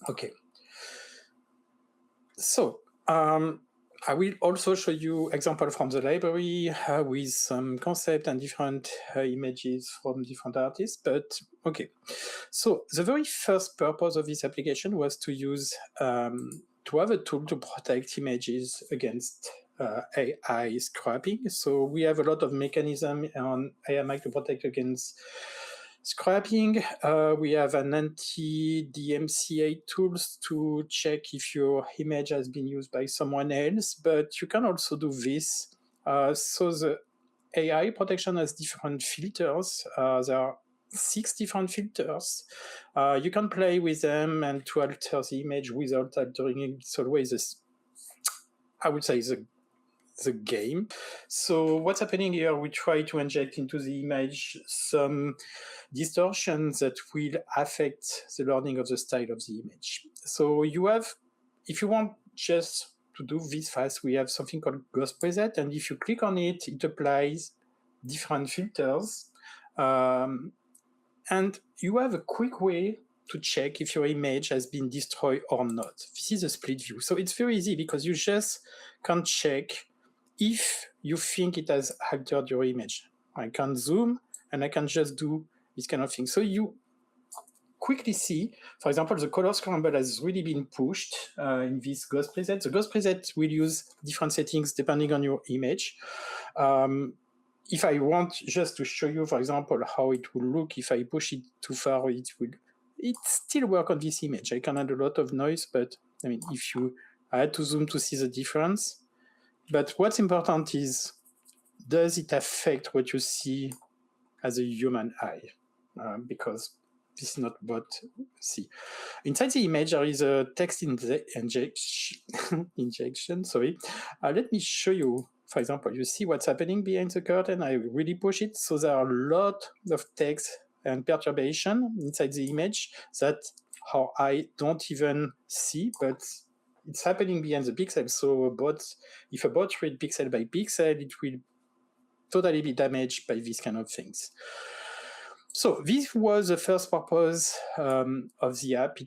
Okay. So I will also show you example from the library with some concept and different images from different artists. But okay, so the very first purpose of this application was to use to have a tool to protect images against AI scrapping. So we have a lot of mechanism on AI to protect against scrapping. We have an anti-DMCA tools to check if your image has been used by someone else, but you can also do this. So the AI protection has different filters. There are 6 different filters. You can play with them and to alter the image without altering it. It's always, I would say, the game. So what's happening here, we try to inject into the image some distortions that will affect the learning of the style of the image. So you have, if you want just to do this fast, we have something called Ghost Preset, and if you click on it, it applies different filters. And you have a quick way to check if your image has been destroyed or not. This is a split view. So it's very easy because you just can check if you think it has altered your image. I can zoom and I can just do this kind of thing. So you quickly see, for example, the color scramble has really been pushed in this ghost preset. The ghost preset will use different settings depending on your image. If I want just to show you, for example, how it will look if I push it too far, it still work on this image. I can add a lot of noise, but I mean, I had to zoom to see the difference. But what's important is, does it affect what you see as a human eye? Because this is not what you see. Inside the image, there is a text injection. Sorry. Let me show you. For example, you see what's happening behind the curtain. I really push it. So there are a lot of text and perturbation inside the image that how I don't even see, but it's happening behind the pixel. So if a bot read pixel by pixel, it will totally be damaged by these kind of things. So this was the first purpose of the app.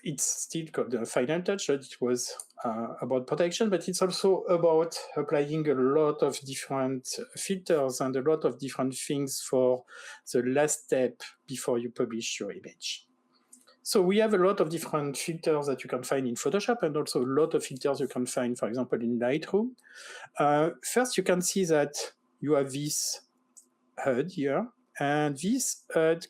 It's still called the Final Touch. It was about protection, but it's also about applying a lot of different filters and a lot of different things for the last step before you publish your image. So we have a lot of different filters that you can find in Photoshop, and also a lot of filters you can find, for example, in Lightroom. First, you can see that you have this HUD here, and this HUD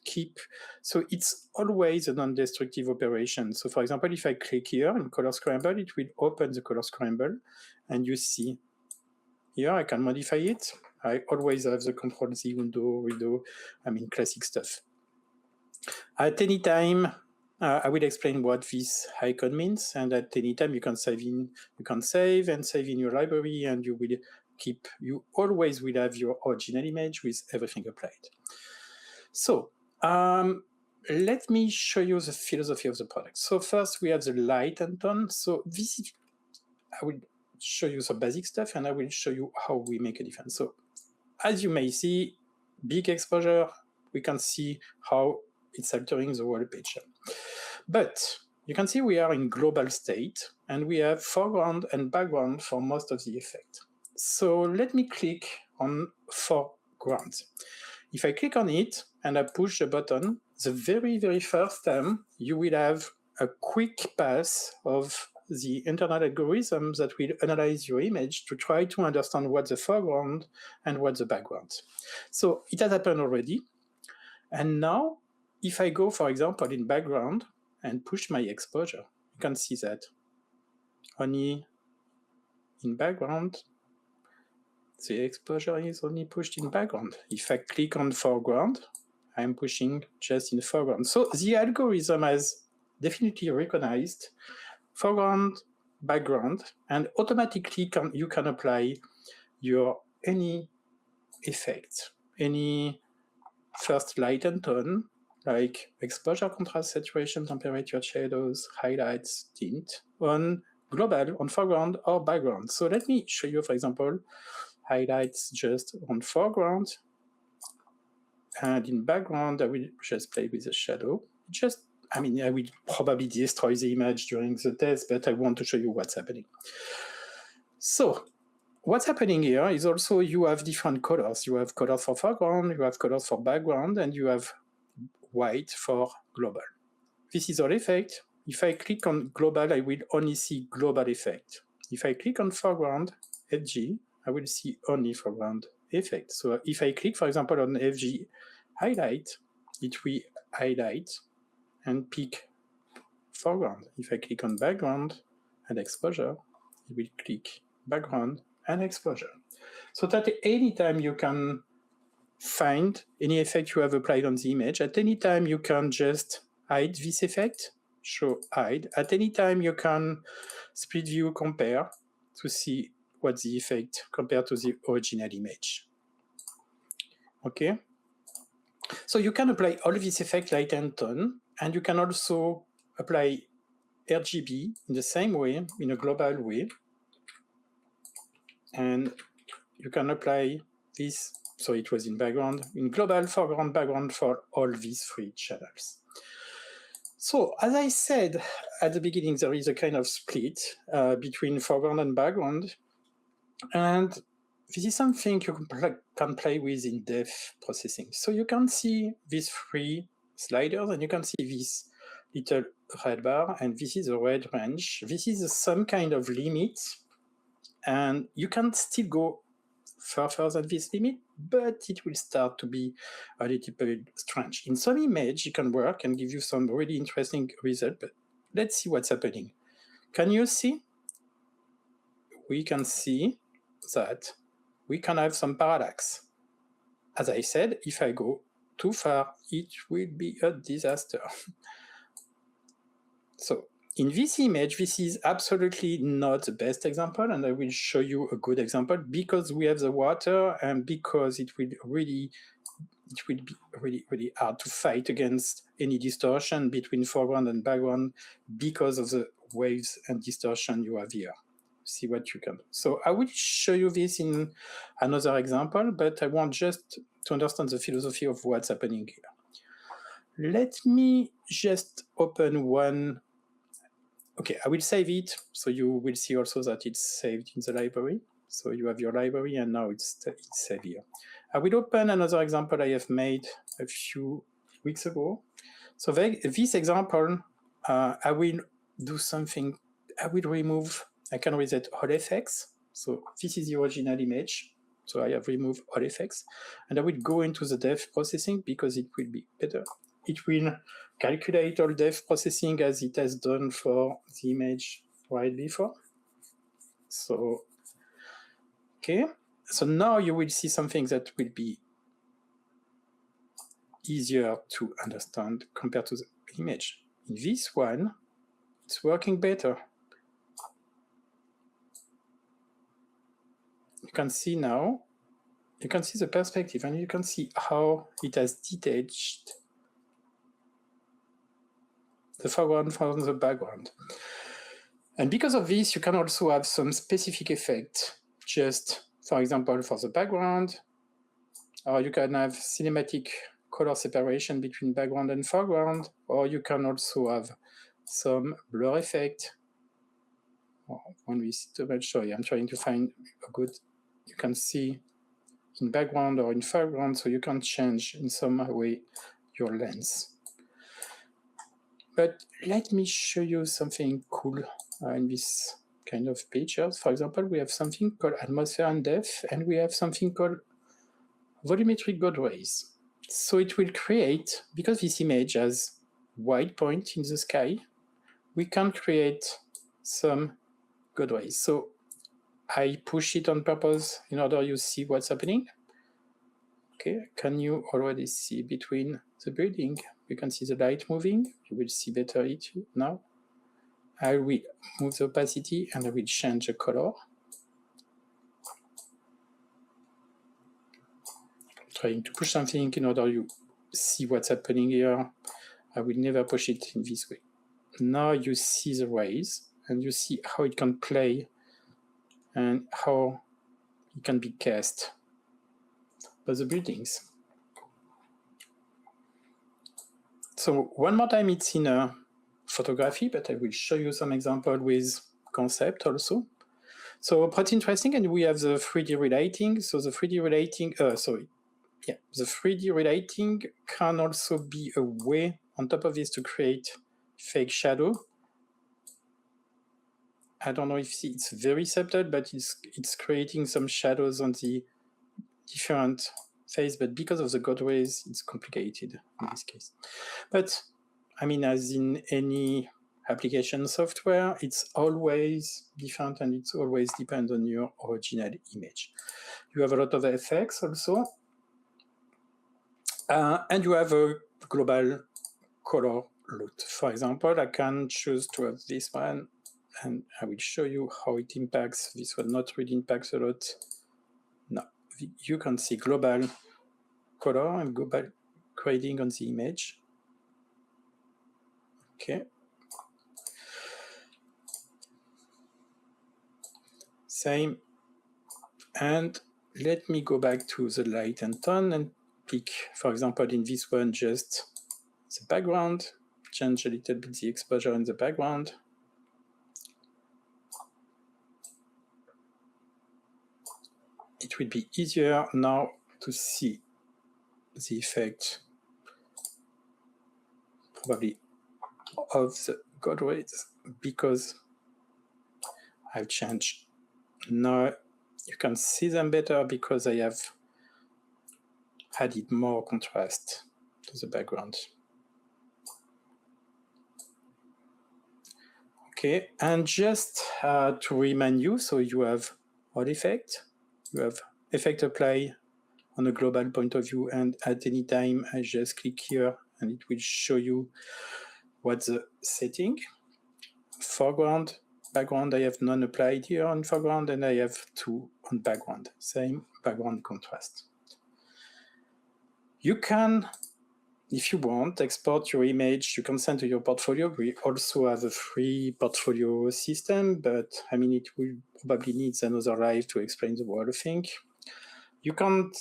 so it's always a non-destructive operation. So for example, if I click here in Color Scramble, it will open the Color Scramble, and you see here I can modify it. I always have the Control-Z window, I mean, classic stuff. At any time, I will explain what this icon means, and at any time you can save and save in your library, and you always will have your original image with everything applied. So let me show you the philosophy of the product. So first we have the light and tone. So I will show you some basic stuff, and I will show you how we make a difference. So as you may see, big exposure, we can see how it's altering the whole page. But you can see we are in global state, and we have foreground and background for most of the effect. So let me click on foreground. If I click on it and I push the button, the very, very first time you will have a quick pass of the internal algorithms that will analyze your image to try to understand what's the foreground and what's the background. So it has happened already. And now, if I go, for example, in background and push my exposure, you can see that only in background, the exposure is only pushed in background. If I click on foreground, I'm pushing just in foreground. So the algorithm has definitely recognized foreground, background, and automatically you can apply any effect, any first light and tone, like exposure, contrast, saturation, temperature, shadows, highlights, tint, on global, on foreground or background. So let me show you, for example, highlights just on foreground, and in background I will just play with the shadow. Just, I mean, I will probably destroy the image during the test, but I want to show you what's happening. So what's happening here is also you have different colors. You have colors for foreground, you have colors for background, and you have white for global. This is all effect. If I click on global, I will only see global effect. If I click on foreground, FG, I will see only foreground effect. So if I click, for example, on FG highlight, it will highlight and pick foreground. If I click on background and exposure, it will click background and exposure. So that any time you can find any effect you have applied on the image. At any time you can just hide this effect, show hide. At any time you can split view compare to see what the effect compared to the original image. Okay, so you can apply all this effect light and tone, and you can also apply RGB in the same way, in a global way, and you can apply this. So it was in background, in global, foreground, background for all these three channels. So as I said at the beginning, there is a kind of split between foreground and background. And this is something you can play with in depth processing. So you can see these three sliders, and you can see this little red bar, and this is a red range. This is some kind of limit, and you can still go further than this limit, but it will start to be a little bit strange. In some image, it can work and give you some really interesting result, but let's see what's happening. Can you see? We can see that we can have some parallax. As I said, if I go too far, it will be a disaster. So in this image, this is absolutely not the best example, and I will show you a good example because we have the water and because it will be really hard to fight against any distortion between foreground and background because of the waves and distortion you have here. See what you can do. So I will show you this in another example, but I want just to understand the philosophy of what's happening here. Let me just open one. Okay, I will save it, so you will see also that it's saved in the library. So you have your library, and now it's saved here. I will open another example I have made a few weeks ago. So this example, I will do something. I will remove, I can reset all effects. So this is the original image. So I have removed all effects. And I will go into the depth processing because it will be better. It will calculate all depth processing as it has done for the image right before. So, okay. So now you will see something that will be easier to understand compared to the image. In this one, it's working better. You can see now, you can see the perspective, and you can see how it has detached the foreground from the background. And because of this, you can also have some specific effect, just, for example, for the background, or you can have cinematic color separation between background and foreground, or you can also have some blur effect. When we see too much, sorry, I'm trying to find a good, you can see in background or in foreground, so you can change in some way your lens. But let me show you something cool in this kind of pictures. For example, we have something called atmosphere and depth, and we have something called volumetric God Rays. So it will create, because this image has white point in the sky, we can create some God Rays. So I push it on purpose in order you see what's happening. Okay, can you already see between the building? You can see the light moving. You will see better it now. I will move the opacity and I will change the color. I'm trying to push something in order you see what's happening here. I will never push it in this way. Now you see the rays and you see how it can play and how it can be cast by the buildings. So one more time, it's in a photography, but I will show you some example with concept also. So pretty interesting, and we have the 3D relighting. So the 3D relighting, the 3D relighting can also be a way on top of this to create fake shadow. I don't know if it's very subtle, but it's creating some shadows on the different face, but because of the God Rays, it's complicated in this case. But I mean, as in any application software, it's always different and it's always depends on your original image. You have a lot of effects also. And you have a global color loot. For example, I can choose to have this one, and I will show you how it impacts. This one not really impacts a lot. No, you can see global color and global grading on the image. Okay. Same. And let me go back to the light and tone and pick, for example, in this one, just the background, change a little bit the exposure in the background. It will be easier now to see the effect, probably, of the God Rays because I've changed. Now you can see them better because I have added more contrast to the background. Okay, and just to remind you, so you have all effect, you have effect apply on a global point of view, and at any time I just click here and it will show you what's the setting. Foreground, background, I have none applied here on foreground, and I have 2 on background, same background contrast. You can, if you want, export your image, you can send to your portfolio. We also have a free portfolio system, but I mean, it will probably need another live to explain the whole thing. You can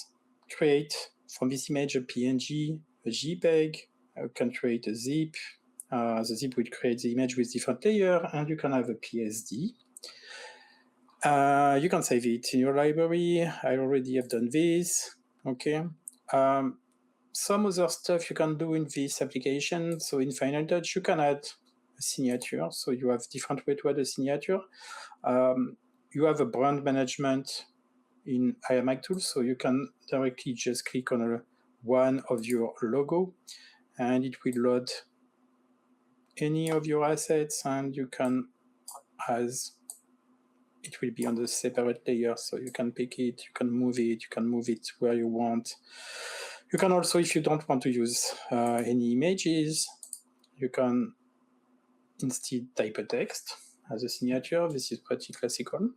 create from this image a PNG, a JPEG, you can create a zip. The zip will create the image with different layers, and you can have a PSD. You can save it in your library. I already have done this. Okay. Some other stuff you can do in this application. So in Final Touch, you can add a signature. So you have different ways to add a signature. You have a brand management in iMac Tools, so you can directly just click on one of your logo, and it will load any of your assets, and you can, as it will be on the separate layer, so you can pick it, you can move it where you want. You can also, if you don't want to use any images, you can instead type a text as a signature. This is pretty classical.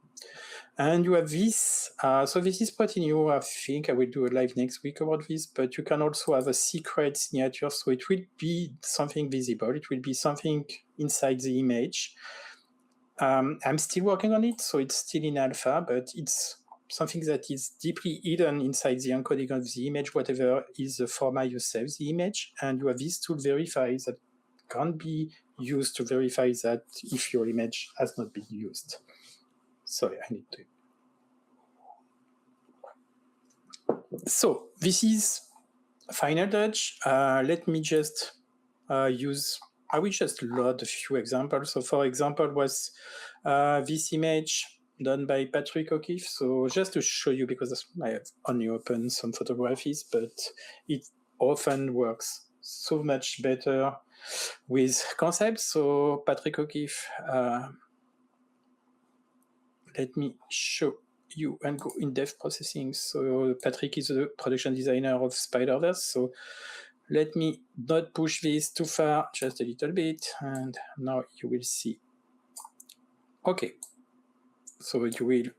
And you have this, so this is pretty new. I think I will do a live next week about this, but you can also have a secret signature, so it will be something visible. It will be something inside the image. I'm still working on it, so it's still in alpha, but it's something that is deeply hidden inside the encoding of the image, whatever is the format you save the image, and you have this tool verify that can be used to verify that if your image has not been used. Sorry, I need to. So this is Final Touch. Let me just I will just load a few examples. So for example, was this image done by Patrick O'Keefe. So just to show you, because I have only opened some photographies, but it often works so much better with concepts. So Patrick O'Keefe, let me show you and go in depth processing. So Patrick is a production designer of Spider-Verse. So let me not push this too far, just a little bit, and now you will see. Okay, so you will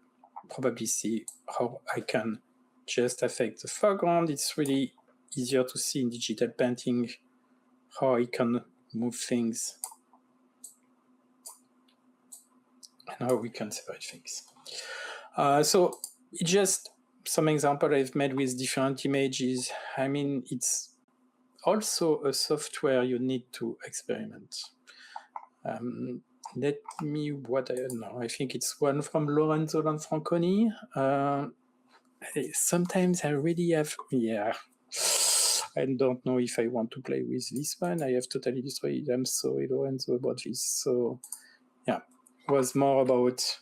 probably see how I can just affect the foreground. It's really easier to see in digital painting how I can move things and how we can separate things. So just some example I've made with different images. I mean, it's also a software you need to experiment. Let me, what I know, I think it's one from Lorenzo Lanfranconi. Sometimes I really have, I don't know if I want to play with this one. I have totally destroyed. I'm sorry, Lorenzo, about this. So yeah, it was more about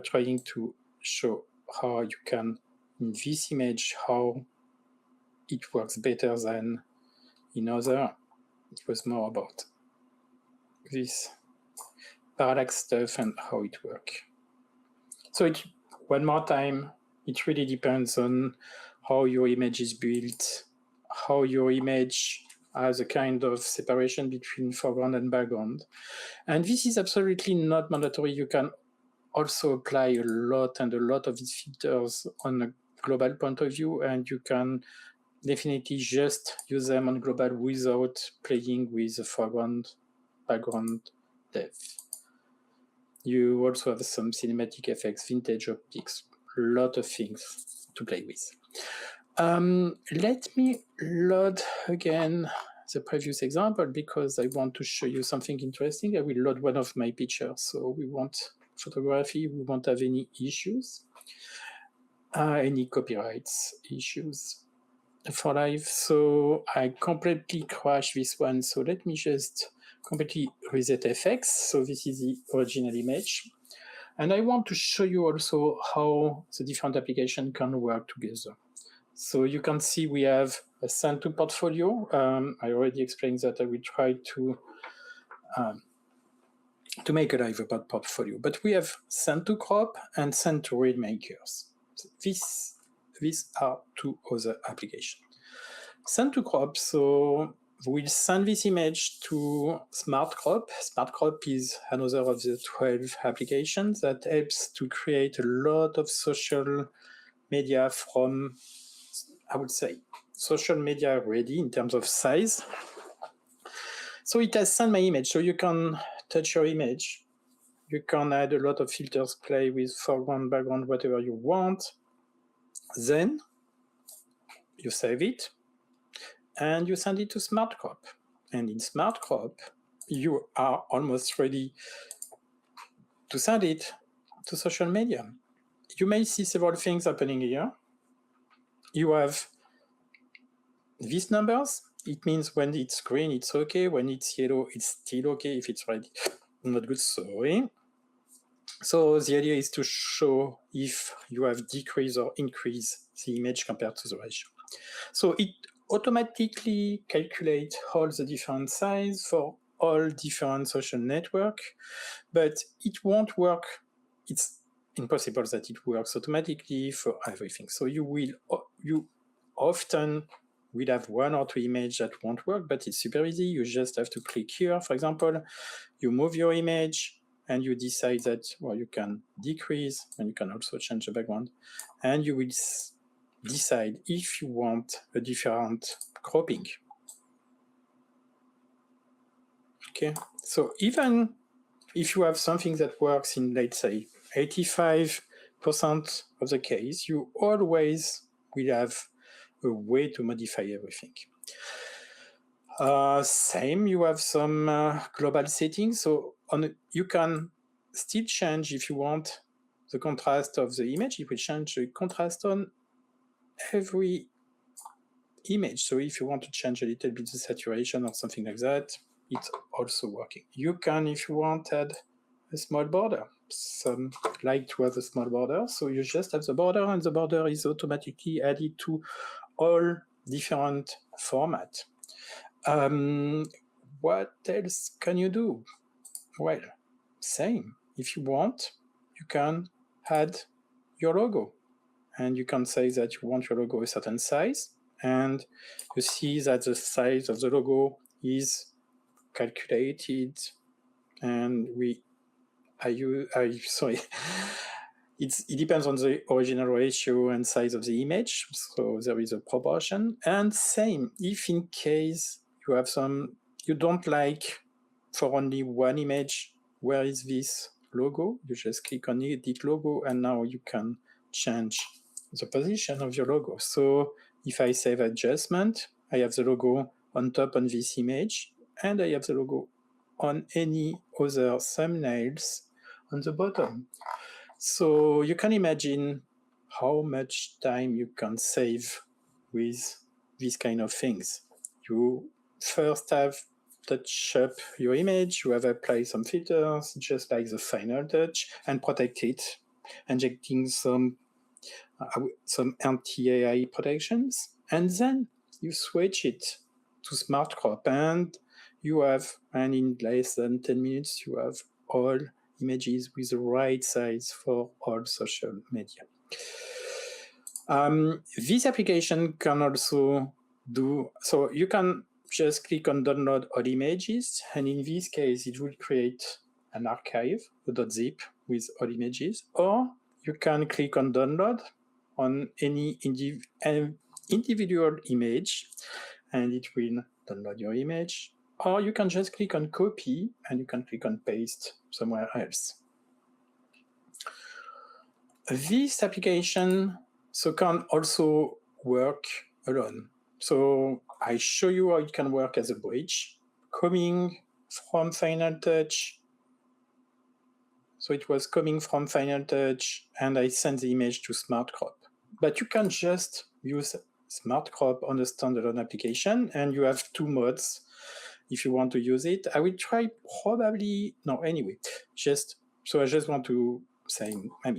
trying to show how you can, in this image, how it works better than in other. It was more about this parallax stuff and how it works. So one more time, it really depends on how your image is built, how your image has a kind of separation between foreground and background. And this is absolutely not mandatory. You can also apply a lot of these filters on a global point of view, and you can definitely just use them on global without playing with the foreground, background depth. You also have some cinematic effects, vintage optics, a lot of things to play with. Let me load again the previous example because I want to show you something interesting. I will load one of my pictures. So we want photography, we won't have any issues, any copyrights issues for live. So I completely crashed this one. So let me just completely reset FX. So this is the original image. And I want to show you also how the different applications can work together. So you can see we have a send to portfolio. I already explained that I will try to make a live about portfolio, but we have send to crop and send to read makers. So these are two other applications. Send to crop, so we'll send this image to Smart Crop. Smart Crop is another of the 12 applications that helps to create a lot of social media from, I would say, social media ready in terms of size. So it has sent my image, so you can touch your image. You can add a lot of filters, play with foreground, background, whatever you want. Then you save it and you send it to Smart Crop. And in Smart Crop, you are almost ready to send it to social media. You may see several things happening here. You have these numbers. It means when it's green, it's okay. When it's yellow, it's still okay. If it's red, not good, sorry. So the idea is to show if you have decreased or increased the image compared to the ratio. So it automatically calculates all the different sizes for all different social networks, but it won't work. It's impossible that it works automatically for everything. So you often will have one or two images that won't work, but it's super easy. You just have to click here. For example, you move your image and you decide that, well, you can decrease, and you can also change the background, and you will decide if you want a different cropping. Okay, so even if you have something that works in, let's say, 85% of the case, you always will have a way to modify everything. Same, you have some global settings. So you can still change, if you want, the contrast of the image. It will change the contrast on every image. So if you want to change a little bit the saturation or something like that, it's also working. You can, if you want, add a small border. Some like to have a small border, so you just have the border, and the border is automatically added to all different formats. What else can you do? Well, same. If you want, you can add your logo, and you can say that you want your logo a certain size, and you see that the size of the logo is calculated, and sorry, it depends on the original ratio and size of the image, so there is a proportion. And same, if in case you have you don't like for only one image, where is this logo? You just click on edit logo, and now you can change the position of your logo. So if I save adjustment, I have the logo on top on this image, and I have the logo on any other thumbnails on the bottom. So you can imagine how much time you can save with these kind of things. You first have touch up your image, you have applied some filters, just like the final touch, and protect it, injecting some anti-AI protections, and then you switch it to smart crop, and in less than 10 minutes, you have all images with the right size for all social media. This application can also do, so you can just click on download all images, and in this case, it will create an archive, a .zip with all images, or you can click on download on any individual image, and it will download your image, or you can just click on copy, and you can click on paste somewhere else. This application can also work alone. So I show you how it can work as a bridge, coming from Final Touch. So it was coming from Final Touch, and I sent the image to Smart Crop. But you can just use Smart Crop on a standalone application, and you have two modes if you want to use it. I will try probably, no, anyway, so I just want to say, I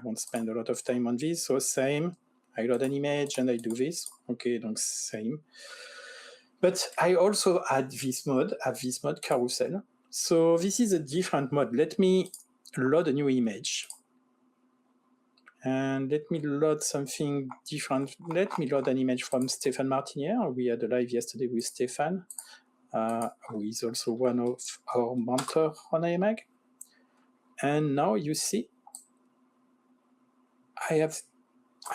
won't spend a lot of time on this, so same, I load an image and I do this, okay, donc same. But I also add this mode carousel. So this is a different mode. Let me load a new image. And let me load something different. Let me load an image from Stéphane Martinière. We had a live yesterday with Stéphane, who is also one of our mentors on AMAG. And now you see,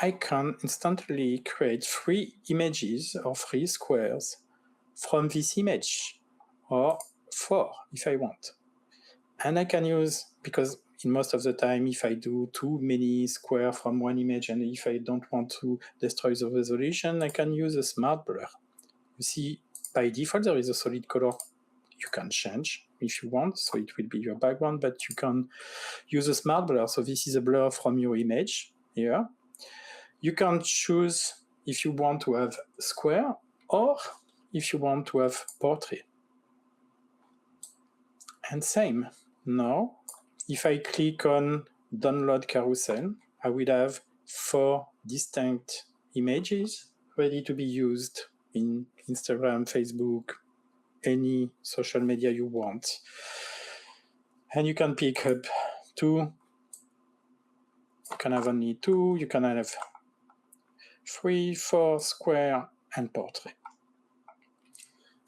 I can instantly create 3 images or 3 squares from this image, or 4 if I want. And I can use, because in most of the time, if I do too many squares from one image, and if I don't want to destroy the resolution, I can use a smart blur. You see, by default, there is a solid color you can change if you want, so it will be your background, but you can use a smart blur. So this is a blur from your image here. You can choose if you want to have square or if you want to have portrait. And same. Now, if I click on download carousel, I will have 4 distinct images ready to be used in Instagram, Facebook, any social media you want. And you can pick up 2. You can have only 2. You can have 3, 4, square, and portrait.